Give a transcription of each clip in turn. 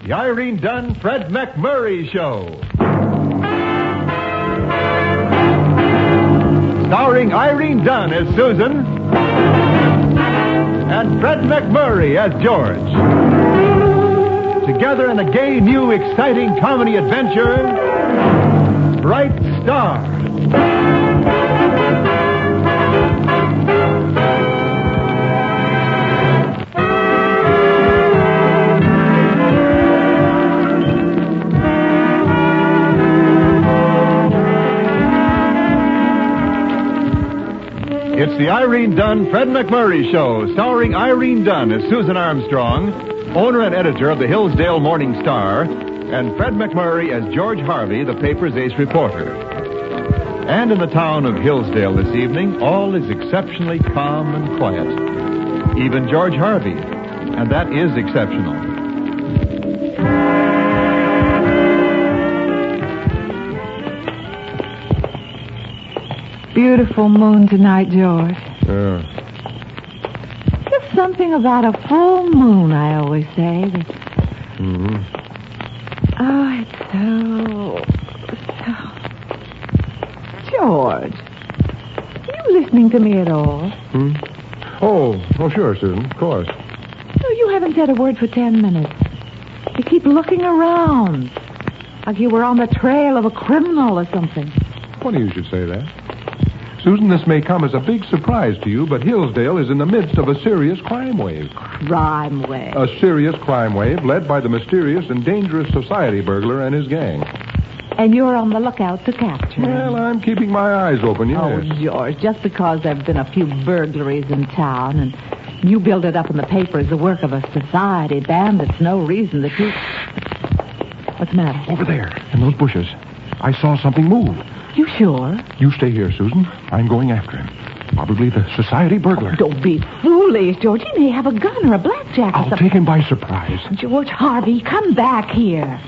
The Irene Dunne-Fred MacMurray Show. Starring Irene Dunne as Susan and Fred MacMurray as George. Together in a gay, new, exciting comedy adventure, Bright Star. It's the Irene Dunne-Fred MacMurray Show, starring Irene Dunne as Susan Armstrong, owner and editor of the Hillsdale Morning Star, and Fred MacMurray as George Harvey, the paper's ace reporter. And in the town of Hillsdale this evening, all is exceptionally calm and quiet. Even George Harvey, and that is exceptional. Beautiful moon tonight, George. Yeah. Just something about a full moon, I always say. Mm-hmm. Oh, it's so... George, are you listening to me at all? Hmm? Oh, sure, Susan, of course. No, you haven't said a word for 10 minutes. You keep looking around, like you were on the trail of a criminal or something. Funny you should say that. Susan, this may come as a big surprise to you, but Hillsdale is in the midst of a serious crime wave. Crime wave? A serious crime wave led by the mysterious and dangerous society burglar and his gang. And you're on the lookout to capture him. Well, I'm keeping my eyes open, yes. Oh, George, just because there have been a few burglaries in town and you build it up in the paper as the work of a society bandit's no reason that you... What's the matter? Over there, in those bushes. I saw something move. You sure? You stay here, Susan. I'm going after him. Probably the society burglar. Don't be foolish, George. He may have a gun or a blackjack or I'll something. take him by surprise. George Harvey, come back here.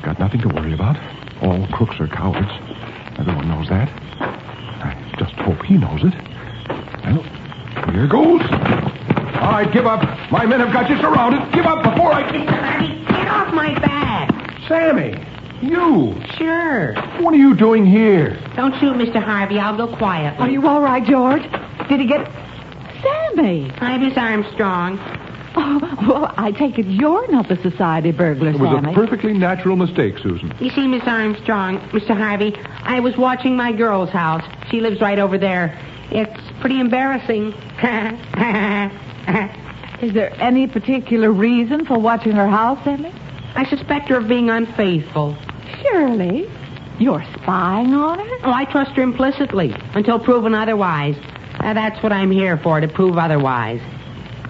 Got nothing to worry about. All crooks are cowards. Everyone knows that. I just hope he knows it. Well, here goes. All right, give up. My men have got you surrounded. Give up before I... Mr. Harvey, get off my back. Sammy, you. Sure. What are you doing here? Don't shoot, Mr. Harvey. I'll go quietly. Are you all right, George? Did he get... Sammy! Hi, Miss Armstrong. Oh, well, I take it you're not the society burglar, It was Sammy. a perfectly natural mistake, Susan. You see, Miss Armstrong, Mr. Harvey, I was watching my girl's house. She lives right over there. It's pretty embarrassing. Is there any particular reason for watching her house, Sammy? I suspect her of being unfaithful. Surely. You're spying on her? Oh, I trust her implicitly until proven otherwise. That's what I'm here for, to prove otherwise.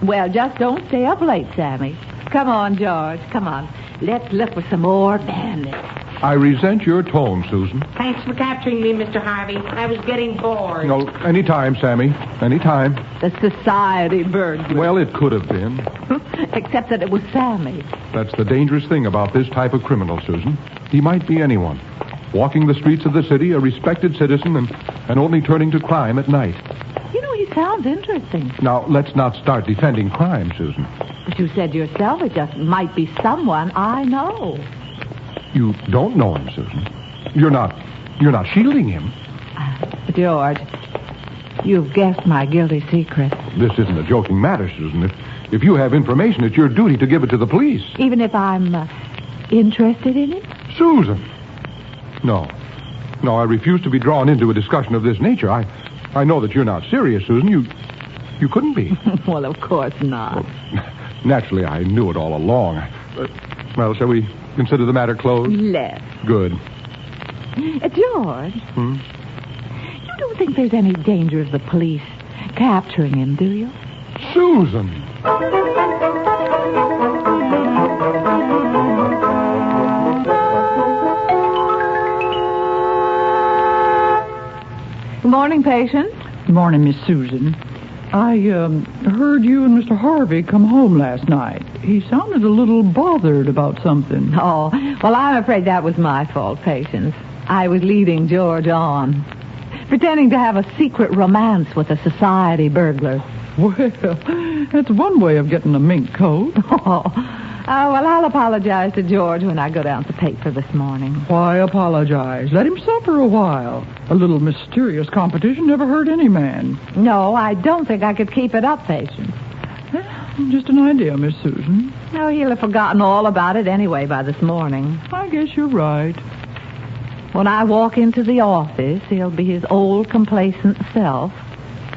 Well, just don't stay up late, Sammy. Come on, George. Come on. Let's look for some more bandits. I resent your tone, Susan. Thanks for capturing me, Mr. Harvey. I was getting bored. No, anytime, Sammy. Anytime. The society burglar. Well, it could have been. Except that it was Sammy. That's the dangerous thing about this type of criminal, Susan. He might be anyone. Walking the streets of the city, a respected citizen, and only turning to crime at night. You know, he sounds interesting. Now, let's not start defending crime, Susan. But you said yourself it just might be someone I know. You don't know him, Susan. You're not shielding him. George, you've guessed my guilty secret. This isn't a joking matter, Susan. If you have information, it's your duty to give it to the police. Even if I'm interested in it? Susan! No, I refuse to be drawn into a discussion of this nature. I know that you're not serious, Susan. You couldn't be. Well, of course not. Well, naturally, I knew it all along. Well, shall we consider the matter closed? Let's. Good. George. You don't think there's any danger of the police capturing him, do you? Susan! Good morning, patient. Good morning, Miss Susan. I heard you and Mr. Harvey come home last night. He sounded a little bothered about something. Oh, well, I'm afraid that was my fault, Patience. I was leading George on, pretending to have a secret romance with a society burglar. Well, that's one way of getting a mink coat. Oh, Oh, well, I'll apologize to George when I go down to the paper this morning. Why apologize? Let him suffer a while. A little mysterious competition never hurt any man. No, I don't think I could keep it up, Patience. Just an idea, Miss Susan. No, he'll have forgotten all about it anyway by this morning. I guess you're right. When I walk into the office, he'll be his old complacent self,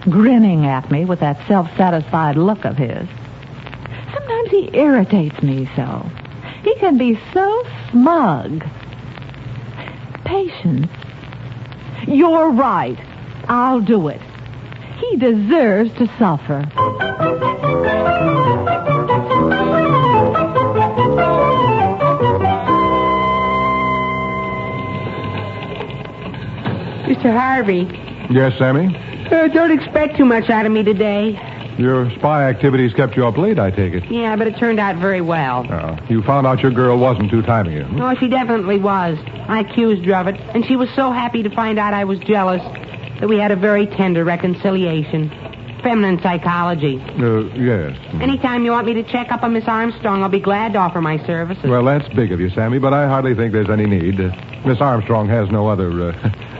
grinning at me with that self-satisfied look of his. Sometimes he irritates me so. He can be so smug. Patience. You're right. I'll do it. He deserves to suffer. Mr. Harvey. Yes, Sammy? Don't expect too much out of me today. Your spy activities kept you up late, I take it. Yeah, but it turned out very well. Oh, you found out your girl wasn't two-timing you. Oh, she definitely was. I accused her of it, and she was so happy to find out I was jealous that we had a very tender reconciliation. Feminine psychology. Yes. Anytime you want me to check up on Miss Armstrong, I'll be glad to offer my services. Well, that's big of you, Sammy, but I hardly think there's any need. Miss Armstrong has no other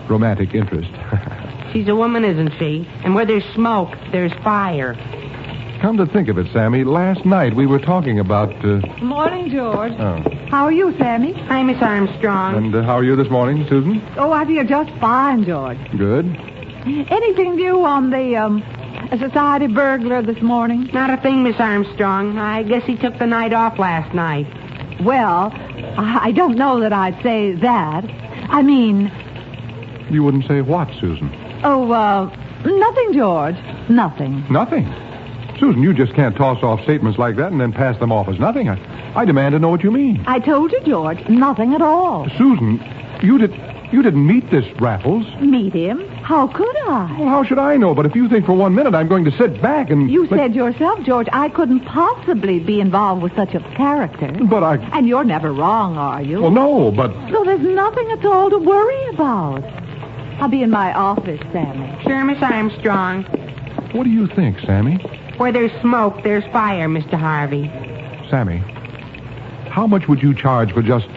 romantic interest. She's a woman, isn't she? And where there's smoke, there's fire. Come to think of it, Sammy, last night we were talking about... Morning, George. Oh. How are you, Sammy? Hi, Miss Armstrong. And how are you this morning, Susan? Oh, I feel just fine, George. Good. Anything new on the society burglar this morning? Not a thing, Miss Armstrong. I guess he took the night off last night. Well, I don't know that I'd say that. I mean... You wouldn't say what, Susan? Oh, nothing, George. Nothing. Nothing? Susan, you just can't toss off statements like that and then pass them off as nothing. I demand to know what you mean. I told you, George, nothing at all. Susan, you didn't meet this Raffles. Meet him? How could I? Well, how should I know? But if you think for 1 minute I'm going to sit back and... You said yourself, George, I couldn't possibly be involved with such a character. But I... And you're never wrong, are you? Well, no, but... So there's nothing at all to worry about. I'll be in my office, Sammy. Sure, Miss Armstrong. What do you think, Sammy? Where there's smoke, there's fire, Mr. Harvey. Sammy, how much would you charge for just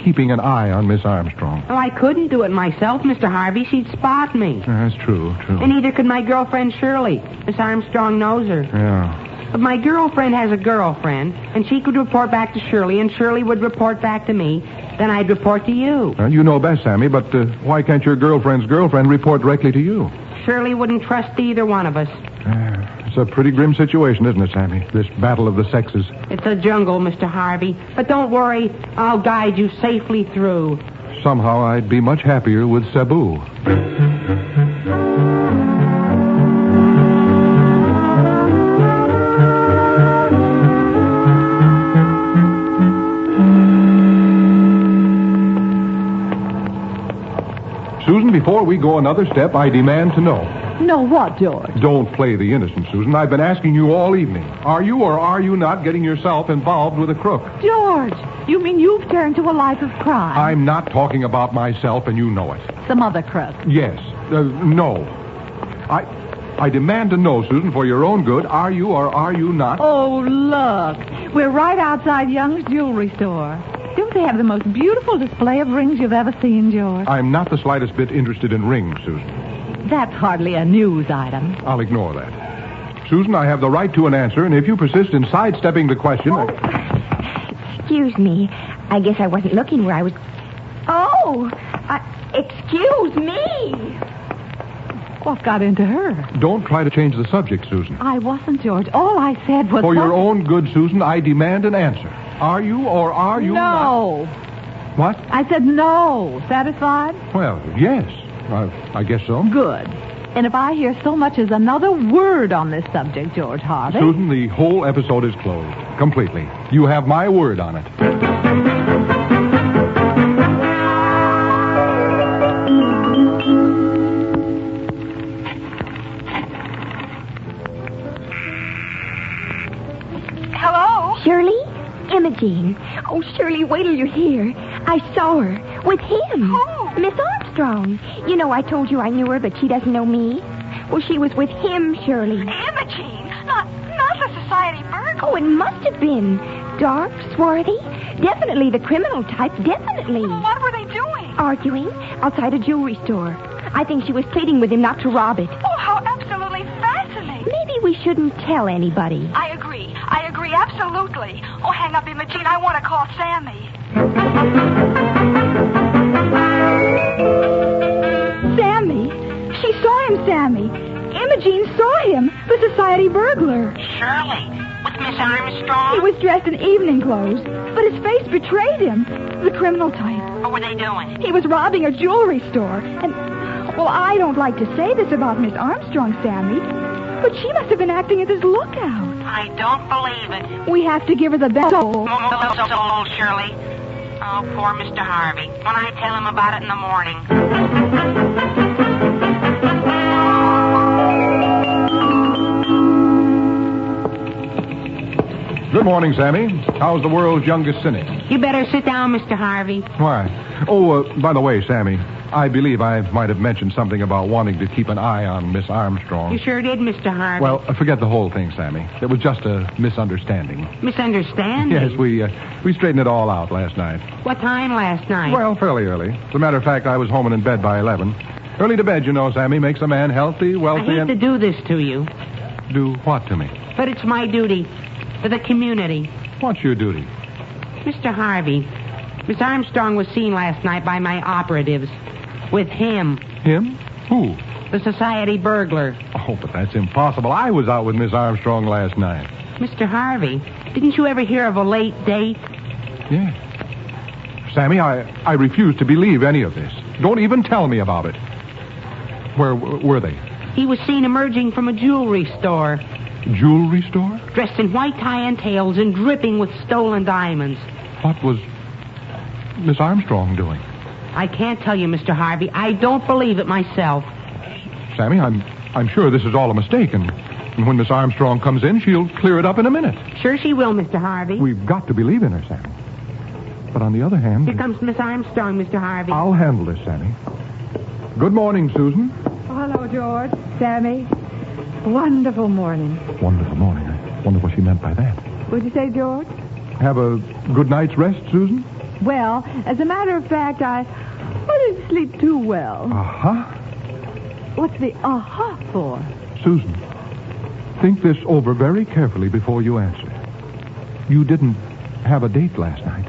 keeping an eye on Miss Armstrong? Oh, I couldn't do it myself, Mr. Harvey. She'd spot me. That's true. And neither could my girlfriend Shirley. Miss Armstrong knows her. Yeah. But my girlfriend has a girlfriend, and she could report back to Shirley, and Shirley would report back to me. Then I'd report to you. You know best, Sammy, but why can't your girlfriend's girlfriend report directly to you? Shirley wouldn't trust either one of us. It's a pretty grim situation, isn't it, Sammy? This battle of the sexes. It's a jungle, Mr. Harvey. But don't worry, I'll guide you safely through. Somehow I'd be much happier with Sabu. Susan, before we go another step, I demand to know. Know what, George? Don't play the innocent, Susan. I've been asking you all evening. Are you or are you not getting yourself involved with a crook? George, you mean you've turned to a life of crime? I'm not talking about myself, and you know it. Some other crook? Yes. No. I demand to know, Susan, for your own good, are you or are you not? Oh, look. We're right outside Young's jewelry store. Don't they have the most beautiful display of rings you've ever seen, George? I'm not the slightest bit interested in rings, Susan. That's hardly a news item. I'll ignore that. Susan, I have the right to an answer, and if you persist in sidestepping the question... Excuse me. I guess I wasn't looking where I was... Oh! Excuse me! What got into her? Don't try to change the subject, Susan. I wasn't, George. All I said was... For your own good, Susan, I demand an answer. Are you or are you not? No. What? I said no. Satisfied? Well, yes. I guess so. Good. And if I hear so much as another word on this subject, George Harvey... Susan, the whole episode is closed. Completely. You have my word on it. Hello? Shirley? Imogene. Oh, Shirley, wait till you're here. I saw her. With him. Who? Miss Armstrong. You know, I told you I knew her, but she doesn't know me. Well, she was with him, Shirley. Imogene. Not the society burglar. Oh, it must have been. dark, swarthy. Definitely the criminal type, definitely. What were they doing? Arguing outside a jewelry store. I think she was pleading with him not to rob it. Oh, how absolutely fascinating. Maybe we shouldn't tell anybody. I agree, absolutely. Oh, hang up, Imogene. I want to call Sammy. Sammy? She saw him, Sammy. Imogene saw him, the society burglar. Shirley, with Miss Armstrong? He was dressed in evening clothes, but his face betrayed him. The criminal type. What were they doing? He was robbing a jewelry store. And, well, I don't like to say this about Miss Armstrong, Sammy, but she must have been acting as his lookout. I don't believe it. We have to give her the best. Oh, Shirley. Oh, poor Mr. Harvey. When I tell him about it in the morning. Good morning, Sammy. How's the world's youngest cynic? You better sit down, Mr. Harvey. Why? Oh, by the way, Sammy, I believe I might have mentioned something about wanting to keep an eye on Miss Armstrong. You sure did, Mr. Harvey. Well, forget the whole thing, Sammy. It was just a misunderstanding. Misunderstanding? Yes, we straightened it all out last night. What time last night? Well, fairly early. As a matter of fact, I was home and in bed by 11. Early to bed, you know, Sammy, makes a man healthy, wealthy, I hate to do this to you, Do what to me? but it's my duty for the community. What's your duty? Mr. Harvey, Miss Armstrong was seen last night by my operatives with him, Him? Who? the society burglar. Oh, but that's impossible. I was out with Miss Armstrong last night. Mr. Harvey, didn't you ever hear of a late date? Yes. Sammy, I refuse to believe any of this. Don't even tell me about it. Where were they? He was seen emerging from a jewelry store, Jewelry store? dressed in white tie and tails and dripping with stolen diamonds. What was Miss Armstrong doing? I can't tell you, Mr. Harvey. I don't believe it myself. Sammy, I'm sure this is all a mistake, and when Miss Armstrong comes in, she'll clear it up in a minute. Sure she will, Mr. Harvey. We've got to believe in her, Sammy. But on the other hand... Here comes Miss Armstrong, Mr. Harvey. I'll handle this, Sammy. Good morning, Susan. Oh, hello, George. Sammy. Wonderful morning. Wonderful morning. I wonder what she meant by that. What'd you say, George? Have a good night's rest, Susan? Well, as a matter of fact, I didn't sleep too well. Uh-huh. What's the aha for? Susan, think this over very carefully before you answer. You didn't have a date last night.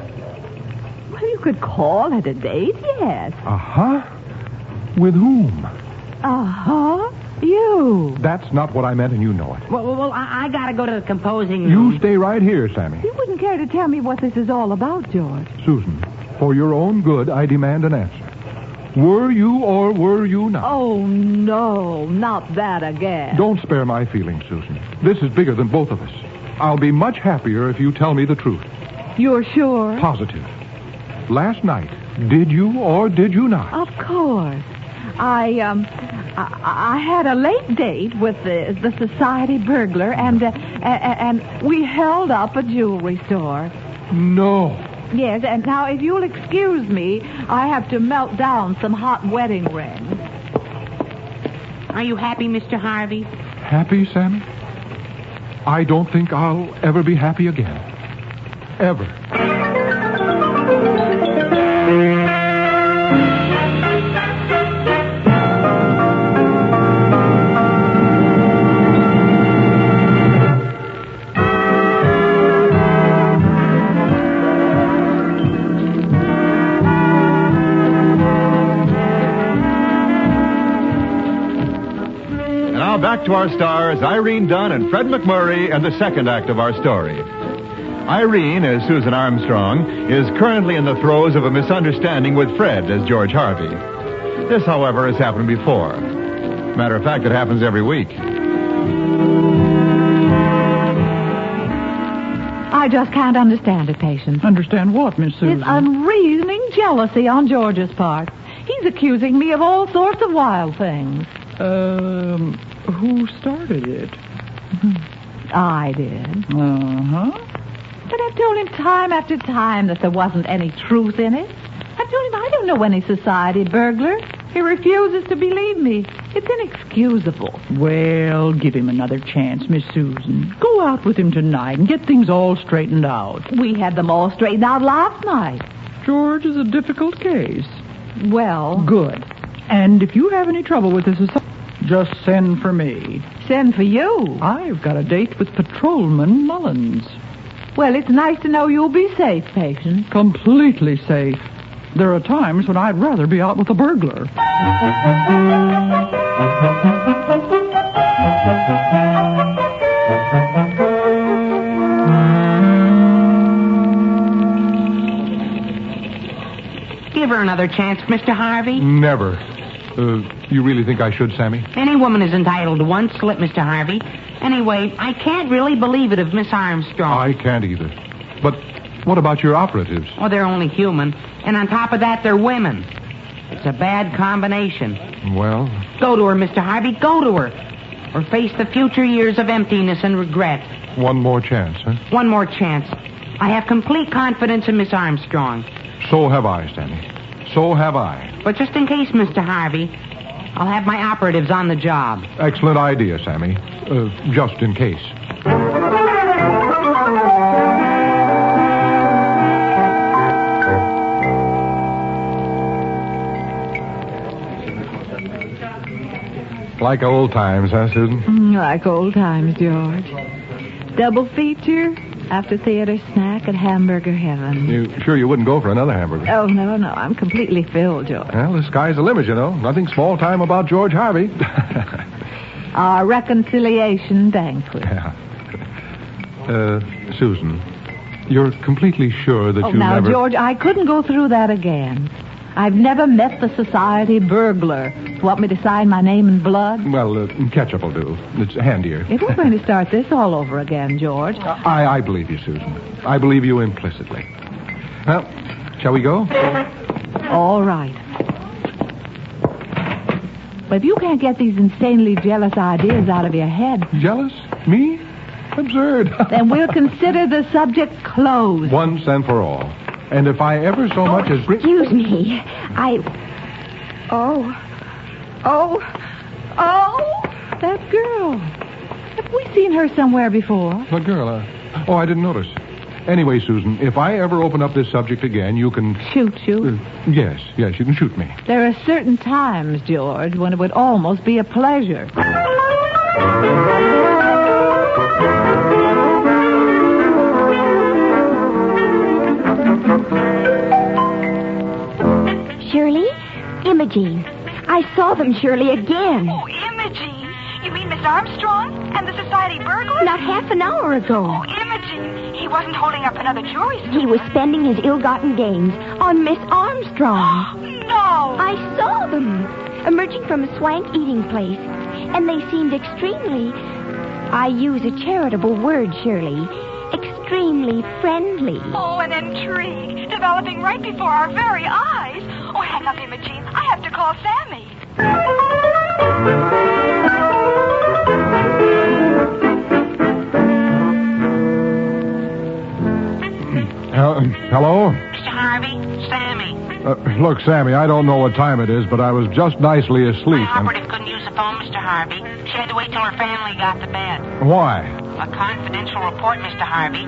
Well, you could call it a date, yes. Uh-huh. With whom? Uh-huh. You. That's not what I meant, and you know it. Well, I gotta go to the composing room. You stay right here, Sammy. You wouldn't care to tell me what this is all about, George. Susan, for your own good, I demand an answer. Were you or were you not? Oh, no, not that again. Don't spare my feelings, Susan. This is bigger than both of us. I'll be much happier if you tell me the truth. You're sure? Positive. Last night, did you or did you not? Of course. I had a late date with the society burglar, and we held up a jewelry store. No. Yes, and now if you'll excuse me, I have to melt down some hot wedding rings. Are you happy, Mr. Harvey? Happy, Sammy? I don't think I'll ever be happy again. Ever. Back to our stars, Irene Dunne and Fred MacMurray, and the second act of our story. Irene, as Susan Armstrong, is currently in the throes of a misunderstanding with Fred as George Harvey. This, however, has happened before. Matter of fact, it happens every week. I just can't understand it, Patience. Understand what, Miss Susan? His unreasoning jealousy on George's part. He's accusing me of all sorts of wild things. Who started it? I did. Uh-huh. But I've told him time after time that there wasn't any truth in it. I've told him I don't know any society burglar. He refuses to believe me. It's inexcusable. Well, give him another chance, Miss Susan. Go out with him tonight and get things all straightened out. We had them all straightened out last night. George is a difficult case. Well... Good. And if you have any trouble with this, just send for me. Send for you? I've got a date with Patrolman Mullins. Well, it's nice to know you'll be safe, Patience. Completely safe. There are times when I'd rather be out with a burglar. Give her another chance, Mr. Harvey. Never. You really think I should, Sammy? Any woman is entitled to one slip, Mr. Harvey. Anyway, I can't really believe it of Miss Armstrong. I can't either. But what about your operatives? Oh, they're only human. And on top of that, they're women. It's a bad combination. Well... Go to her, Mr. Harvey. Go to her. Or face the future years of emptiness and regret. One more chance, huh? One more chance. I have complete confidence in Miss Armstrong. So have I, Sammy. So have I. But just in case, Mr. Harvey, I'll have my operatives on the job. Excellent idea, Sammy. Just in case. Like old times, huh, Susan? Like old times, George. Double feature, after theater snack at Hamburger Heaven. You sure you wouldn't go for another hamburger? Oh, no. I'm completely filled, George. Well, the sky's the limit, you know. Nothing small time about George Harvey. Our reconciliation banquet. Yeah. Susan, you're completely sure that you now, never... George, I couldn't go through that again. I've never met the society burglar. Want me to sign my name in blood? Well, ketchup will do. It's handier. If we're going to start this all over again, George... I believe you, Susan. I believe you implicitly. Well, shall we go? All right. But if you can't get these insanely jealous ideas out of your head... Jealous? Me? Absurd. Then we'll consider the subject closed. Once and for all. And if I ever so much as... Excuse me. That girl. Have we seen her somewhere before? What girl? I didn't notice. Anyway, Susan, if I ever open up this subject again, you can... Shoot you? Yes, you can shoot me. There are certain times, George, when it would almost be a pleasure. Shirley? Imogene. I saw them, Shirley, again. Oh, Imogene. You mean Miss Armstrong and the society burglar? Not half an hour ago. Oh, Imogene. He wasn't holding up another jewelry store. He was spending his ill-gotten gains on Miss Armstrong. No. I saw them emerging from a swank eating place, and they seemed extremely... I use a charitable word, Shirley. Extremely friendly. Oh, an intrigue developing right before our very eyes. Oh, hang up, Imogene. I have to call Sammy. Hello? Mr. Harvey, Sammy. Look, Sammy, I don't know what time it is, but I was just nicely asleep. My operative couldn't use the phone, Mr. Harvey. She had to wait till her family got to bed. Why? A confidential report, Mr. Harvey.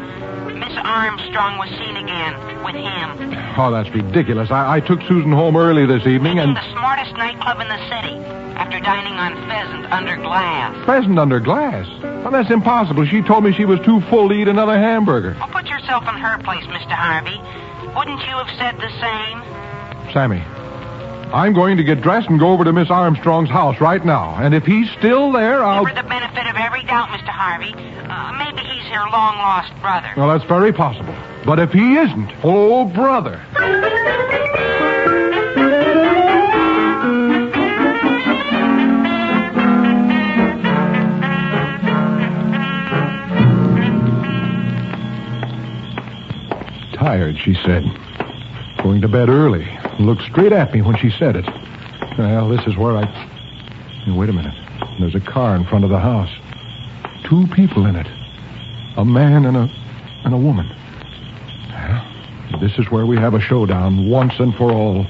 Miss Armstrong was seen again with him. Oh, that's ridiculous. I took Susan home early this evening and... the smartest nightclub in the city after dining on pheasant under glass. Pheasant under glass? Well, that's impossible. She told me she was too full to eat another hamburger. Well, put yourself in her place, Mr. Harvey. Wouldn't you have said the same? Sammy, I'm going to get dressed and go over to Miss Armstrong's house right now. And if he's still there, I'll... Give her the benefit of every doubt, Mr. Harvey. Maybe he's her long-lost brother. Well, that's very possible. But if he isn't, oh, brother... Tired, she said. Going to bed early. Looked straight at me when she said it. Well, this is where I... Wait a minute. There's a car in front of the house. 2 people in it. A man and a woman. Well, this is where we have a showdown once and for all.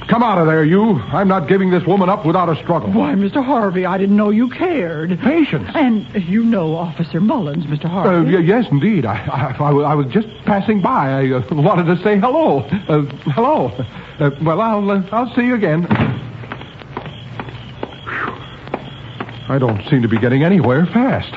Come out of there, you. I'm not giving this woman up without a struggle. Why, Mr. Harvey, I didn't know you cared. Patience. And you know Officer Mullins, Mr. Harvey. Yes, indeed. I was just passing by. I wanted to say hello. Hello. Well, I'll see you again. Whew. I don't seem to be getting anywhere fast.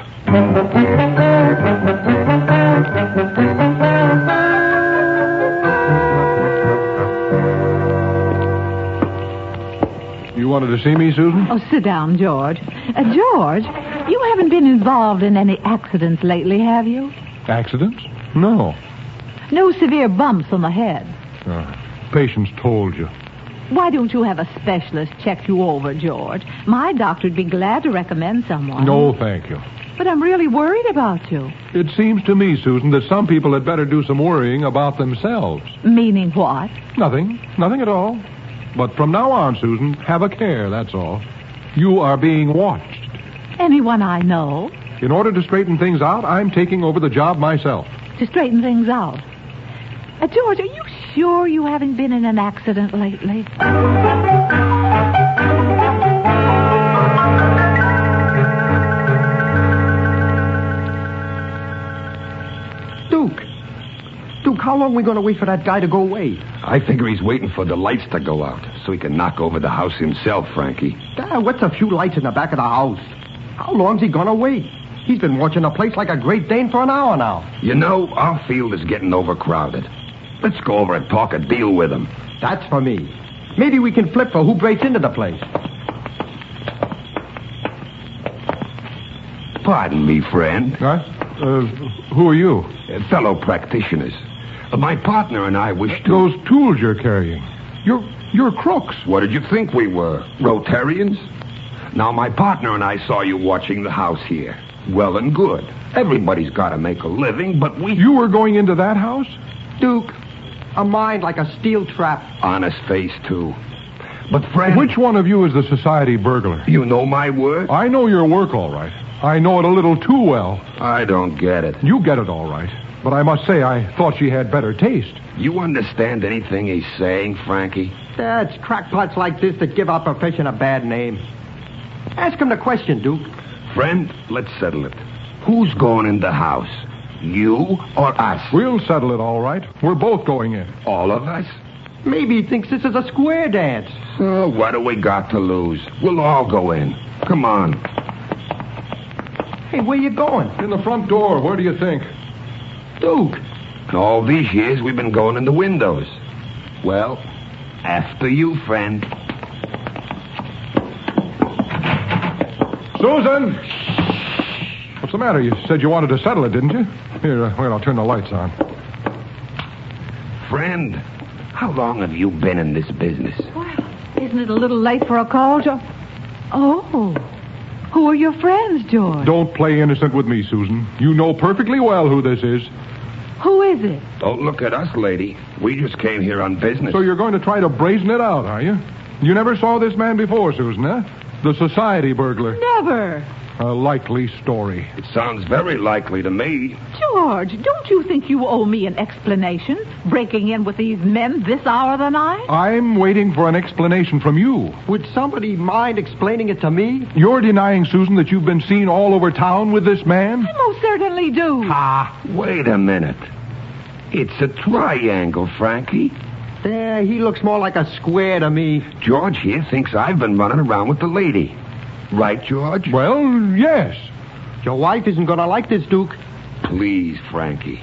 You wanted to see me, Susan? Oh, sit down, George. George, you haven't been involved in any accidents lately, have you? Accidents? No. No severe bumps on the head? Patience told you. Why don't you have a specialist check you over, George? My doctor'd be glad to recommend someone. No, thank you. But I'm really worried about you. It seems to me, Susan, that some people had better do some worrying about themselves. Meaning what? Nothing. Nothing at all. But from now on, Susan, have a care, that's all. You are being watched. Anyone I know? In order to straighten things out, I'm taking over the job myself. To straighten things out? George, are you sure you haven't been in an accident lately? Duke, how long are we going to wait for that guy to go away? I figure he's waiting for the lights to go out so he can knock over the house himself, Frankie. What's a few lights in the back of the house? How long's he going to wait? He's been watching the place like a Great Dane for an hour now. You know, our field is getting overcrowded. Let's go over and talk a deal with him. That's for me. Maybe we can flip for who breaks into the place. Pardon me, friend. Huh? Who are you? Fellow practitioners. My partner and I wish to... Those tools you're carrying. You're crooks. What did you think we were? Rotarians? Now, my partner and I saw you watching the house here. Well and good. Everybody's got to make a living, but we... You were going into that house? Duke, a mind like a steel trap. Honest face, too. But, friend... Which one of you is the society burglar? You know my work? I know your work, all right. I know it a little too well. I don't get it. You get it, all right. But I must say, I thought she had better taste. You understand anything he's saying, Frankie? It's crackpots like this that give our profession a bad name. Ask him the question, Duke. Friend, let's settle it. Who's going in the house? You or us? We'll settle it, all right. We're both going in. All of us? Maybe he thinks this is a square dance. Oh, what do we got to lose? We'll all go in. Come on. Hey, where you going? In the front door. Where do you think? Duke. All these years we've been going in the windows. Well, after you, friend. Susan! What's the matter? You said you wanted to settle it, didn't you? Here, wait, I'll turn the lights on. Friend, how long have you been in this business? Well, isn't it a little late for a call, George? Oh, who are your friends, George? Don't play innocent with me, Susan. You know perfectly well who this is. Who is it? Don't look at us, lady. We just came here on business. So you're going to try to brazen it out, are you? You never saw this man before, Susan, huh? The society burglar. Never. A likely story. It sounds very likely to me. George, don't you think you owe me an explanation? Breaking in with these men this hour of the night? I'm waiting for an explanation from you. Would somebody mind explaining it to me? You're denying, Susan, that you've been seen all over town with this man? I most certainly do. Wait a minute. It's a triangle, Frankie. Yeah, he looks more like a square to me. George here thinks I've been running around with the lady. Right, George? Well, yes. Your wife isn't going to like this, Duke. Please, Frankie.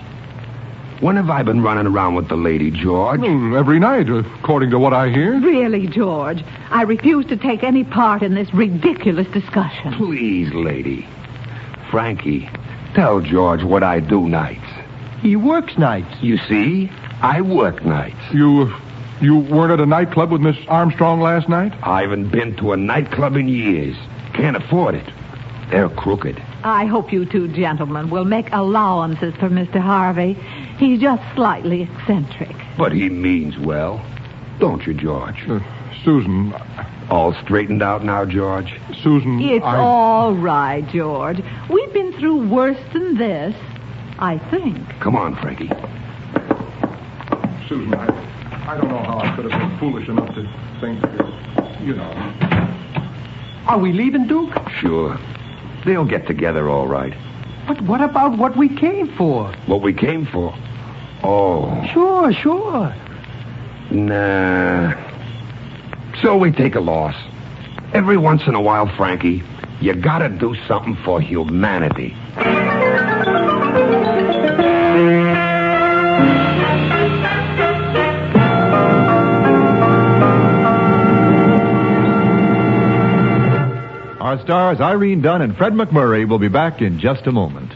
When have I been running around with the lady, George? Well, every night, according to what I hear. Really, George, I refuse to take any part in this ridiculous discussion. Please, lady. Frankie, tell George what I do nights. He works nights. You see, I work nights. You weren't at a nightclub with Miss Armstrong last night? I haven't been to a nightclub in years. Can't afford it. They're crooked. I hope you two gentlemen will make allowances for Mr. Harvey. He's just slightly eccentric. But he means well. Don't you, George? Susan. All straightened out now, George? Susan, It's all right, George. We've been through worse than this, I think. Come on, Frankie. Susan, I don't know how I could have been foolish enough to think, you know. Are we leaving, Duke? Sure. They'll get together all right. But what about what we came for? What we came for? Oh. Sure. Nah. So we take a loss. Every once in a while, Frankie, you gotta do something for humanity. Our stars Irene Dunne and Fred MacMurray will be back in just a moment.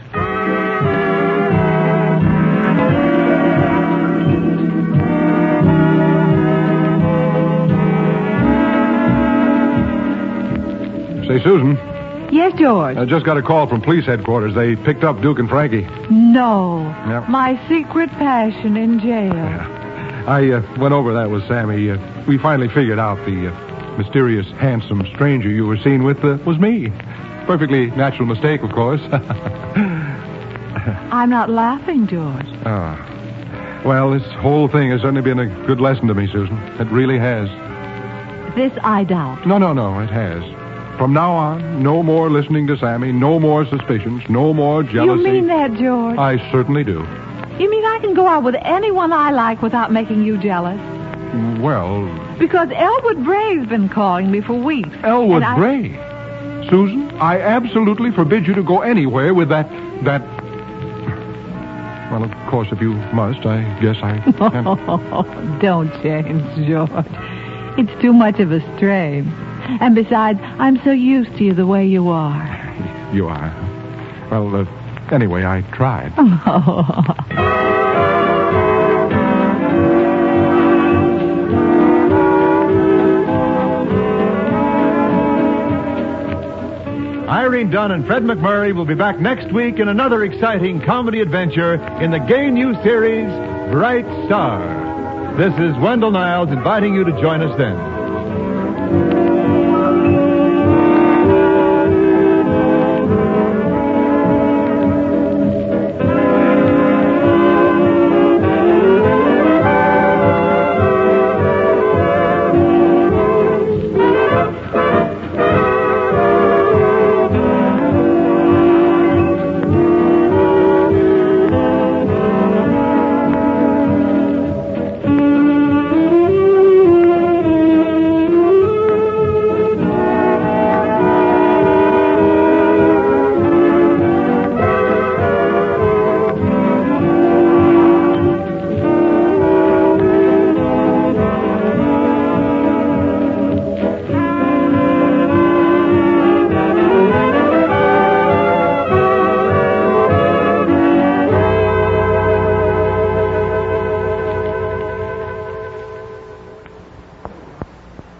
Say, Susan, Yes, George. I just got a call from police headquarters. They picked up Duke and Frankie. No. Yep. My secret passion in jail. Yeah. I went over that with Sammy. We finally figured out the mysterious, handsome stranger you were seen with was me. Perfectly natural mistake, of course. I'm not laughing, George. Ah. Well, this whole thing has certainly been a good lesson to me, Susan. It really has. This I doubt. No, it has. From now on, no more listening to Sammy, no more suspicions, no more jealousy. You mean that, George? I certainly do. You mean I can go out with anyone I like without making you jealous? Well... Because Elwood Bray's been calling me for weeks. Elwood Bray? Susan, I absolutely forbid you to go anywhere with that... Well, of course, if you must, I guess I can. Oh, don't, James, George. It's too much of a strain. And besides, I'm so used to you the way you are. You are. Well, anyway, I tried. Irene Dunne and Fred MacMurray will be back next week in another exciting comedy adventure in the gay new series, Bright Star. This is Wendell Niles inviting you to join us then.